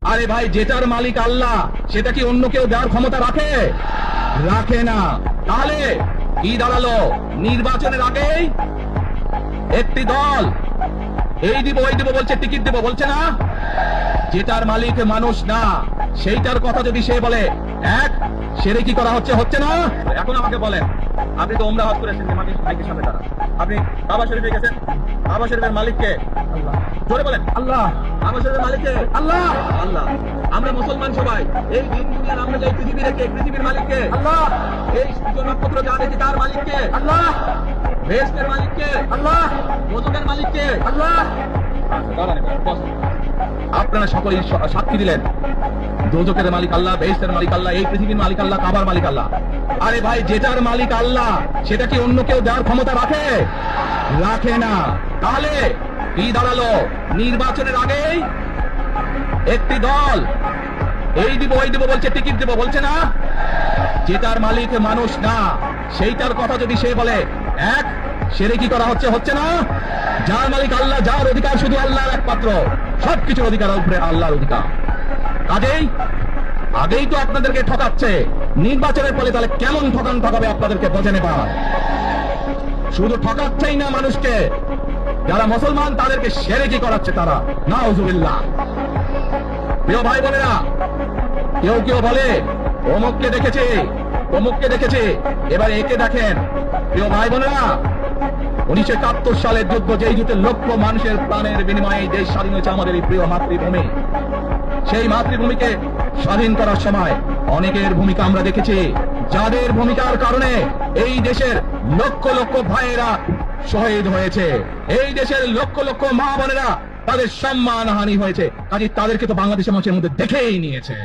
আরে ভাই, যেটার মালিক আল্লাহ সেটা কি অন্য কেউ দেওয়ার ক্ষমতা রাখে? রাখে না। তাহলে কি দাঁড়ালো? নির্বাচনের আগেই একটি দল এই দিব ওই দিব বলছে, টিকিট দিব বলছে না? যেটার মালিক মানুষ না, সেইটার কথা যদি সে বলে এক, সেরে কি করা হচ্ছে? হচ্ছে না? এখন আমাকে বলেন, আপনি তো ওমরা হজ করেছেন, মাইকের সামনে দাঁড়া, আপনি কাবা শরীফে গেছেন, কাবা শরীফের মালিক কে? আল্লাহ। জোরে বলেন, আল্লাহ। কাবা শরীফের মালিক কে? আল্লাহ। আল্লাহ। আমরা মুসলমান সবাই, এই দিন দুনিয়ার আমরা যে পৃথিবী রেখে, পৃথিবীর মালিক কে? আল্লাহ। এই সূর্য নক্ষত্র যা দেখি তার মালিক কে? আল্লাহ। বেহেশতের মালিক কে? আল্লাহ। দোজখের মালিক কে? আল্লাহ। আপনারা সকলেই সাক্ষী দিলেন, দোজখের মালিক আল্লাহ, বেহেশতের মালিক আল্লাহ, এই পৃথিবীর মালিক আল্লাহ, কাবার মালিক আল্লাহ। আরে ভাই, যেটার মালিক আল্লাহ সেটা কি অন্য কেউ দেওয়ার ক্ষমতা রাখে? রাখে না। তাহলে কি দাঁড়ালো? নির্বাচনের আগেই একটি দল এই দিব ওই দিব বলছে, টিকিট দিব বলছে না? যেটার মালিক মানুষ না, সেইটার কথা যদি সে বলে এক, সেরে কি করা হচ্ছে? হচ্ছে না? যার মালিক আল্লাহ, যার অধিকার শুধু আল্লাহর একমাত্র, সবকিছুর অধিকার উপরে আল্লাহর অধিকার। কাজেই আগেই তো আপনাদেরকে ঠকাচ্ছে, নির্বাচনের ফলে তাহলে কেমন ঠকাবে আপনাদেরকে বোঝে নেবার। শুধু ঠকাচ্ছেই না মানুষকে, যারা মুসলমান তাদেরকে শিরকি করাচ্ছে তারা, নাউজুবিল্লাহ। প্রিয় ভাই বোনেরা, কেউ কেউ বলে অমুককে দেখেছে, অমুককে দেখেছে, এবার একে দেখেন। প্রিয় ভাই বোনেরা, 1971 সালের যুদ্ধ, যেই যুদ্ধে লক্ষ মানুষের প্রাণের বিনিময়ে দেশ স্বাধীন হয়েছে, আমাদের এই প্রিয় মাতৃভূমি, সেই মাতৃভূমিকে স্বাধীন করার সময় অনেকের ভূমিকা আমরা দেখেছি, যাদের ভূমিকার কারণে এই দেশের লক্ষ লক্ষ ভাইয়েরা শহীদ হয়েছে, এই দেশের লক্ষ লক্ষ মা বোনেরা তাদের সম্মানহানি হয়েছে। কাজে তাদেরকে তো বাংলাদেশের মানুষের মধ্যে দেখেই নিয়েছে।